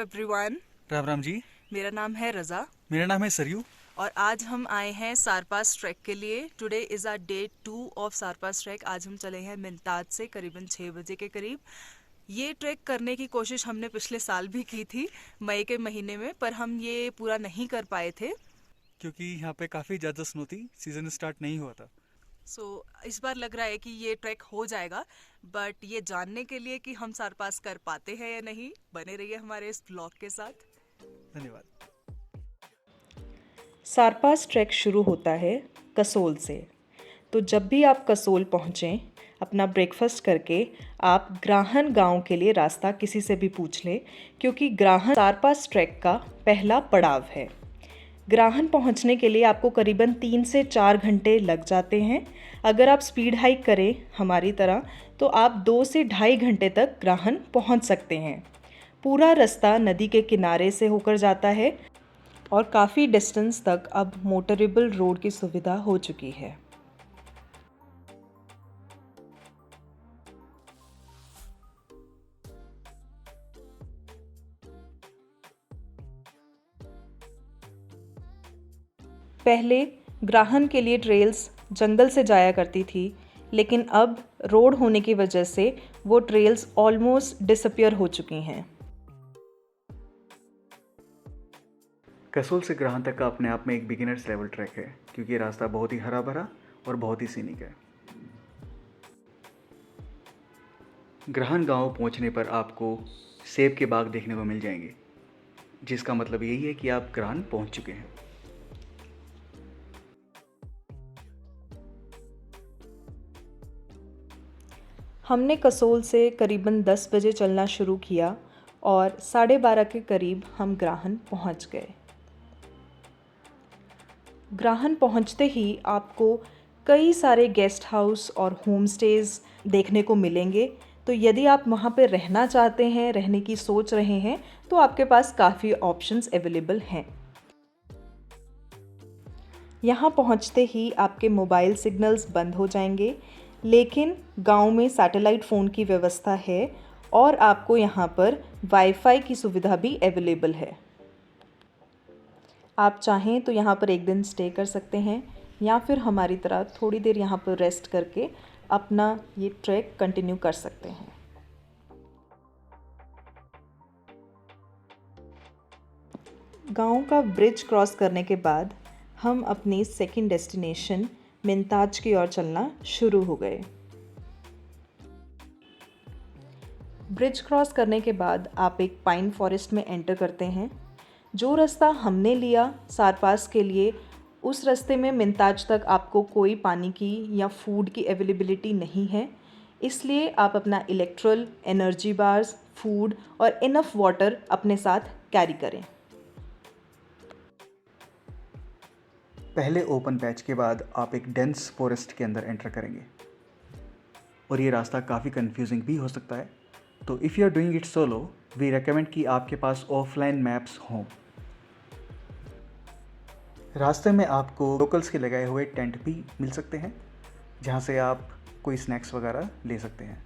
Everyone. Ram Ram ji. मेरा नाम है रज़ा मेरा नाम है सरयू। और आज हम आए हैं सारपास ट्रैक के लिए। Today is our day 2 of Sarpass trek. आज हम चले हैं मिंताज से करीबन 6 बजे के करीब। ये ट्रैक करने की कोशिश हमने पिछले साल भी की थी, मई के महीने में, पर हम ये पूरा नहीं कर पाए थे। क्योंकि यहाँ पे काफ़ी ज़्यादा स्नो थी, सीज़न स्टार्ट नहीं हुआ था। सो इस बार लग रहा है कि ये ट्रैक हो जाएगा, बट ये जानने के लिए कि हम सारपास कर पाते हैं या नहीं, बने रहिए हमारे इस ब्लॉग के साथ। धन्यवाद। सारपास ट्रैक शुरू होता है कसोल से। तो जब भी आप कसोल पहुँचें, अपना ब्रेकफास्ट करके आप ग्राहन गांव के लिए रास्ता किसी से भी पूछ लें, क्योंकि ग्राहन सारपास ट्रैक का पहला पड़ाव है। ग्राहन पहुंचने के लिए आपको करीबन 3 से 4 घंटे लग जाते हैं। अगर आप स्पीड हाइक करें हमारी तरह तो आप 2 से ढाई घंटे तक ग्राहन पहुंच सकते हैं। पूरा रास्ता नदी के किनारे से होकर जाता है और काफ़ी डिस्टेंस तक अब मोटरेबल रोड की सुविधा हो चुकी है। पहले ग्राहन के लिए ट्रेल्स जंगल से जाया करती थी, लेकिन अब रोड होने की वजह से वो ट्रेल्स ऑलमोस्ट डिसअपियर हो चुकी हैं। कसोल से ग्राहन तक का अपने आप में एक बिगिनर्स लेवल ट्रैक है, क्योंकि ये रास्ता बहुत ही हरा भरा और बहुत ही सीनिक है। ग्राहन गांव पहुंचने पर आपको सेब के बाग देखने को मिल जाएंगे, जिसका मतलब यही है कि आप ग्राहन पहुंच चुके हैं। हमने कसोल से करीबन 10 बजे चलना शुरू किया और 12:30 के करीब हम ग्राहन पहुंच गए। ग्राहन पहुंचते ही आपको कई सारे गेस्ट हाउस और होम स्टेज देखने को मिलेंगे। तो यदि आप वहाँ पर रहना चाहते हैं, रहने की सोच रहे हैं, तो आपके पास काफ़ी ऑप्शंस अवेलेबल हैं। यहाँ पहुँचते ही आपके मोबाइल सिग्नल्स बंद हो जाएंगे, लेकिन गांव में सैटेलाइट फ़ोन की व्यवस्था है और आपको यहाँ पर वाईफाई की सुविधा भी अवेलेबल है। आप चाहें तो यहाँ पर एक दिन स्टे कर सकते हैं या फिर हमारी तरह थोड़ी देर यहाँ पर रेस्ट करके अपना ये ट्रैक कंटिन्यू कर सकते हैं। गांव का ब्रिज क्रॉस करने के बाद हम अपनी सेकंड डेस्टिनेशन मिंताज की ओर चलना शुरू हो गए। ब्रिज क्रॉस करने के बाद आप एक पाइन फॉरेस्ट में एंटर करते हैं। जो रास्ता हमने लिया सारपास के लिए, उस रास्ते में मिंताज तक आपको कोई पानी की या फूड की अवेलेबिलिटी नहीं है, इसलिए आप अपना इलेक्ट्रल, एनर्जी बार्स, फूड और इनफ वाटर अपने साथ कैरी करें। पहले ओपन पैच के बाद आप एक डेंस फॉरेस्ट के अंदर एंटर करेंगे और ये रास्ता काफ़ी कंफ्यूजिंग भी हो सकता है। तो if you are doing it solo, we recommend कि आपके पास ऑफलाइन मैप्स हों। रास्ते में आपको लोकल्स के लगाए हुए टेंट भी मिल सकते हैं, जहाँ से आप कोई स्नैक्स वगैरह ले सकते हैं।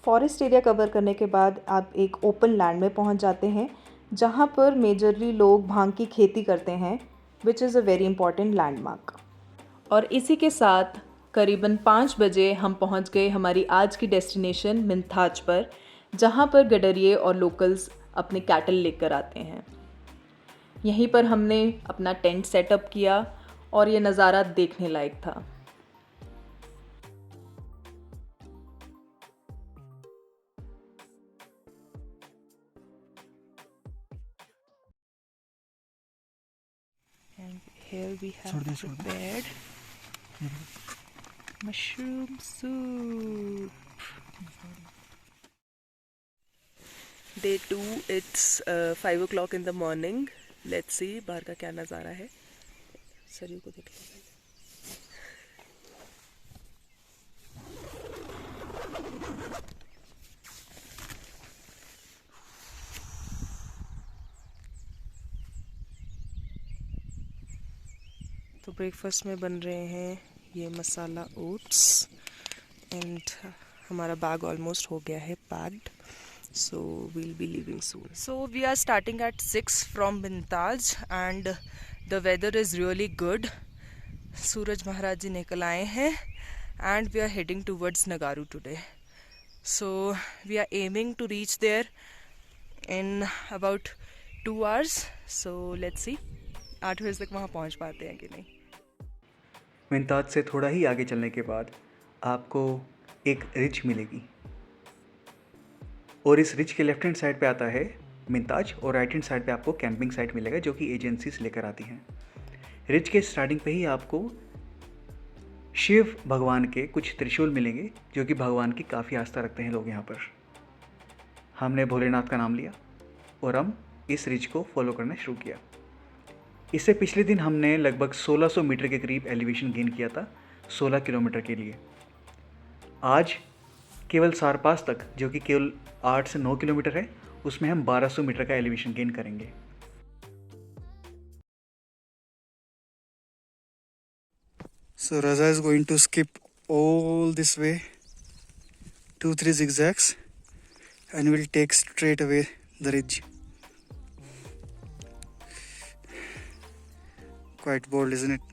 फॉरेस्ट एरिया कवर करने के बाद आप एक ओपन लैंड में पहुंच जाते हैं, जहां पर मेजरली लोग भांग की खेती करते हैं, which is a very important landmark. और इसी के साथ करीबन 5 बजे हम पहुंच गए हमारी आज की डेस्टिनेशन मिंताज पर, जहां पर गडरिये और लोकल्स अपने कैटल लेकर आते हैं। यहीं पर हमने अपना टेंट सेटअप किया और ये नज़ारा देखने लायक था। And here we have prepared mushroom soup. Day 2, it's 5 o'clock in the morning. Let's see बाहर का क्या नज़ारा है। सरयू को देख लो। तो ब्रेकफास्ट में बन रहे हैं ये मसाला ओट्स एंड हमारा बैग ऑलमोस्ट हो गया है packed, so we'll be leaving soon. So we are starting at 6 from Bintaz and the weather is really good. सूरज महाराज जी निकल आए हैं and we are heading towards Nagaru today. So we are aiming to reach there in about 2 hours. So let's see 8 बजे तक वहाँ पहुँच पाते हैं कि नहीं। मिंताज से थोड़ा ही आगे चलने के बाद आपको एक रिज मिलेगी और इस रिज के लेफ्ट हैंड साइड पे आता है मिंताज और राइट हैंड साइड पे आपको कैंपिंग साइट मिलेगा जो कि एजेंसीज लेकर आती हैं। रिज के स्टार्टिंग पे ही आपको शिव भगवान के कुछ त्रिशूल मिलेंगे जो कि भगवान की काफ़ी आस्था रखते हैं लोग यहाँ पर। हमने भोलेनाथ का नाम लिया और हम इस रिज को फॉलो करना शुरू किया। इससे पिछले दिन हमने लगभग 1600 मीटर के करीब एलिवेशन गेन किया था 16 किलोमीटर के लिए। आज केवल सारपास तक जो कि केवल 8 से 9 किलोमीटर है उसमें हम 1200 मीटर का एलिवेशन गेन करेंगे। So Raza is going to skip all this way 2-3 zigzags and will take straight away the ridge. Quite bold, isn't it?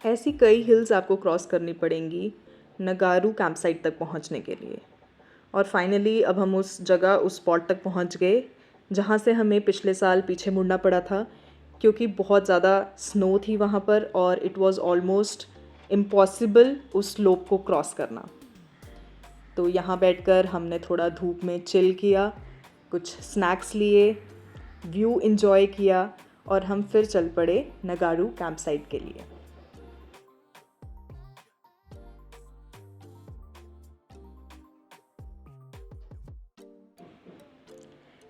ऐसी कई हिल्स आपको क्रॉस करनी पड़ेंगी नगारू कैंप साइट तक पहुंचने के लिए। और फाइनली अब हम उस जगह, उस स्पॉट तक पहुंच गए जहां से हमें पिछले साल पीछे मुड़ना पड़ा था क्योंकि बहुत ज़्यादा स्नो थी वहाँ पर और इट वाज ऑलमोस्ट इम्पॉसिबल उस स्लोप को क्रॉस करना। तो यहाँ बैठकर हमने थोड़ा धूप में चिल किया, कुछ स्नैक्स लिए, व्यू एंजॉय किया और हम फिर चल पड़े नगारू कैंप साइट के लिए।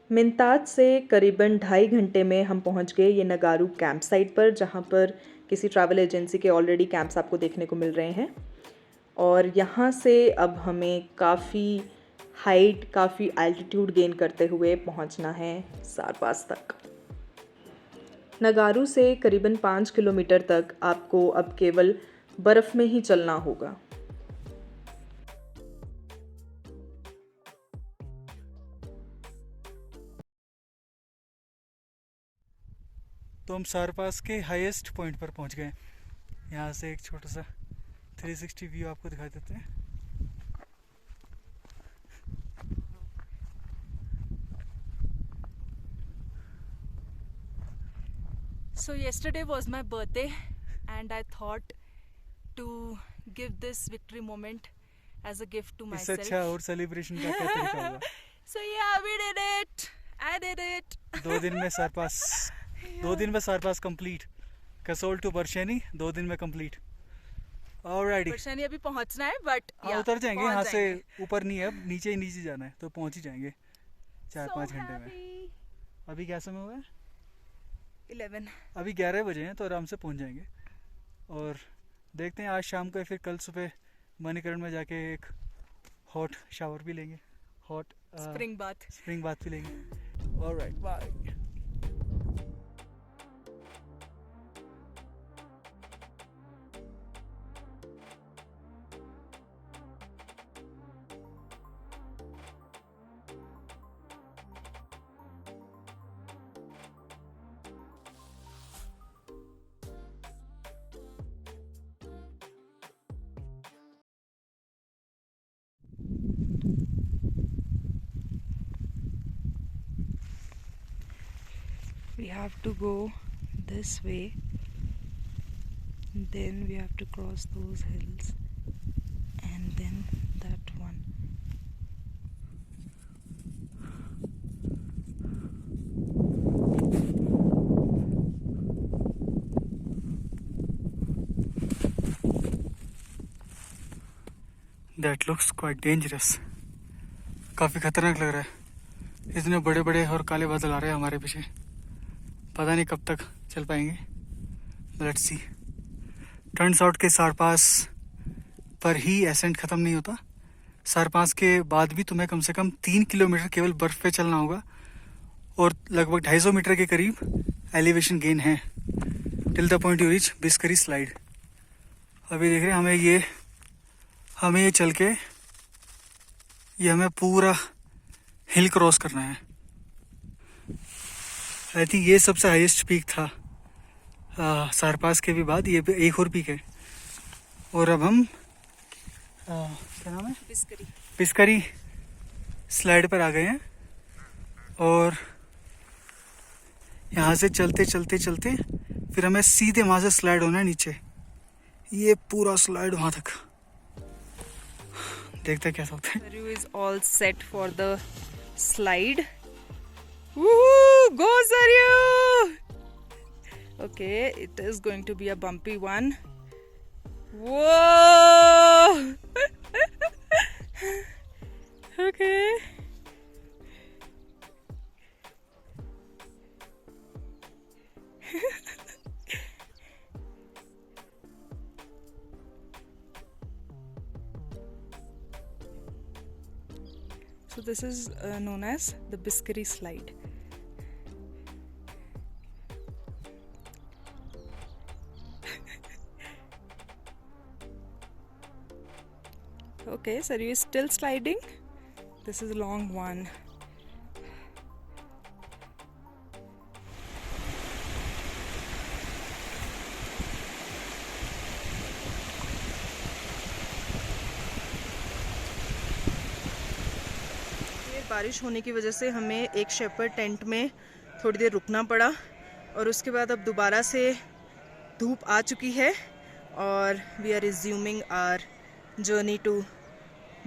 मिंताज से करीबन 2.5 घंटे में हम पहुंच गए ये नगारू कैंप साइट पर, जहां पर किसी ट्रैवल एजेंसी के ऑलरेडी कैंप्स आपको देखने को मिल रहे हैं। और यहाँ से अब हमें काफ़ी हाइट, काफ़ी एल्टीट्यूड गेन करते हुए पहुंचना है सारपास तक। नगारू से करीबन 5 किलोमीटर तक आपको अब केवल बर्फ़ में ही चलना होगा। तो हम सारपास के हाईएस्ट पॉइंट पर पहुंच गए। यहाँ से एक छोटा सा 360 व्यू आपको दिखा देते हैं। So yesterday was my birthday and I thought to give this victory moment as a gift to इससे myself. अच्छा और सेलिब्रेशन का क्या तरीका होगा? So yeah, we did it. I did it. 2 दिन में सारपास 2 दिन में सारपास कंप्लीट। कसोल टू बरशेनी 2 दिन में कंप्लीट। ऑलराइट, परशानी अभी पहुंचना है बट हाँ उतर जाएंगे यहाँ से, ऊपर नहीं है, अब नीचे ही नीचे जाना है तो पहुंच ही जाएंगे 4-5 घंटे में। अभी क्या समय हुआ है? 11। अभी 11 बजे हैं तो आराम से पहुंच जाएंगे। और देखते हैं आज शाम को या फिर कल सुबह मणिकरण में जाके एक हॉट शावर भी लेंगे, हॉट स्प्रिंग बाथ भी लेंगे। Alright, bye. We have to go this way, then we have to cross those hills and then that one. That looks quite dangerous. काफ़ी खतरनाक लग रहा है। इतने बड़े बड़े और काले बादल आ रहे हैं हमारे पीछे, पता नहीं कब तक चल पाएंगे। Let's see. टर्न्स आउट के सारपास पर ही एसेंट ख़त्म नहीं होता। सारपास के बाद भी तुम्हें कम से कम 3 किलोमीटर केवल बर्फ़ पे चलना होगा और लगभग 250 मीटर के करीब एलिवेशन गेन है till the point you reach Biskeri slide. अभी देख रहे हैं हमें ये चल के ये हमें पूरा हिल क्रॉस करना है। आई थिंक ये सबसे हाईएस्ट पीक था सारपास के भी बाद, ये एक और पीक है। और अब हम क्या नाम है, पिस्करी स्लाइड पर आ गए हैं। और यहाँ से चलते चलते चलते फिर हमें सीधे वहाँ से स्लाइड होना है नीचे, ये पूरा स्लाइड वहाँ तक। देखते क्या होता है। Saryu is all set for the slide. Woohoo! Go Saryu! Okay, it is going to be a bumpy one. Whoa! Okay. So this is known as the Biscary slide. Okay, so you is still sliding. This is a long one. बारिश होने की वजह से हमें एक shepherd tent में थोड़ी देर रुकना पड़ा और उसके बाद अब दोबारा से धूप आ चुकी है और we are resuming our journey to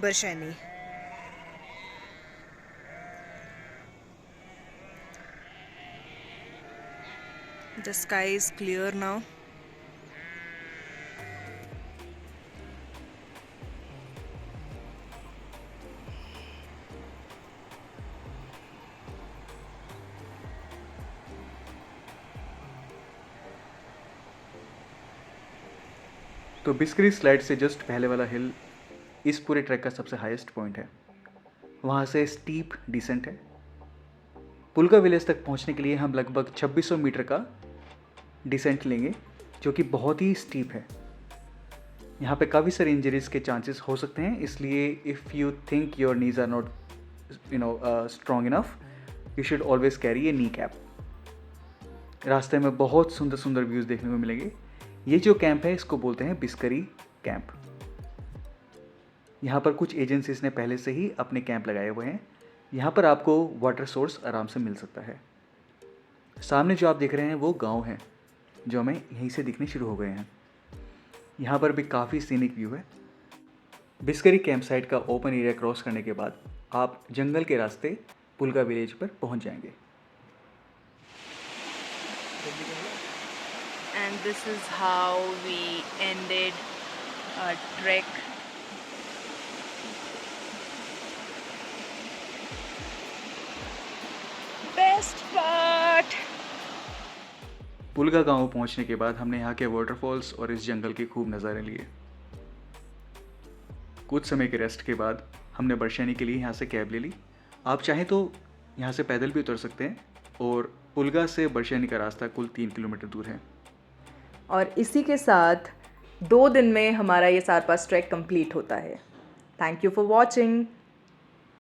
Barshaini. The sky is clear now. तो बिस्करी स्लाइड से जस्ट पहले वाला हिल इस पूरे ट्रैक का सबसे हाईएस्ट पॉइंट है। वहाँ से स्टीप डिसेंट है। पुलका विलेज तक पहुँचने के लिए हम लगभग 2600 मीटर का डिसेंट लेंगे, जो कि बहुत ही स्टीप है। यहाँ पे काफ़ी सारे इंजरीज के चांसेस हो सकते हैं, इसलिए if you think your knees are not strong enough, you should always carry a knee cap. रास्ते में बहुत सुंदर सुंदर व्यूज़ देखने को मिलेंगे। ये जो कैंप है इसको बोलते हैं बिस्करी कैंप। यहाँ पर कुछ एजेंसीज ने पहले से ही अपने कैंप लगाए हुए हैं। यहाँ पर आपको वाटर सोर्स आराम से मिल सकता है। सामने जो आप देख रहे हैं वो गांव हैं, जो हमें यहीं से दिखने शुरू हो गए हैं। यहाँ पर भी काफ़ी सीनिक व्यू है। बिस्करी कैंप साइट का ओपन एरिया क्रॉस करने के बाद आप जंगल के रास्ते पुलका विलेज पर पहुँच जाएंगे। And this is how we ended our trek. Best part. Phoolka गांव पहुंचने के बाद हमने यहाँ के वाटरफॉल्स और इस जंगल के खूब नज़ारे लिए। कुछ समय के रेस्ट के बाद हमने बरशैनी के लिए यहाँ से कैब ले ली। आप चाहें तो यहाँ से पैदल भी उतर सकते हैं और पुलका से बरशैनी का रास्ता कुल 3 किलोमीटर दूर है। और इसी के साथ 2 दिन में हमारा ये सारपास ट्रैक कंप्लीट होता है। Thank you for watching.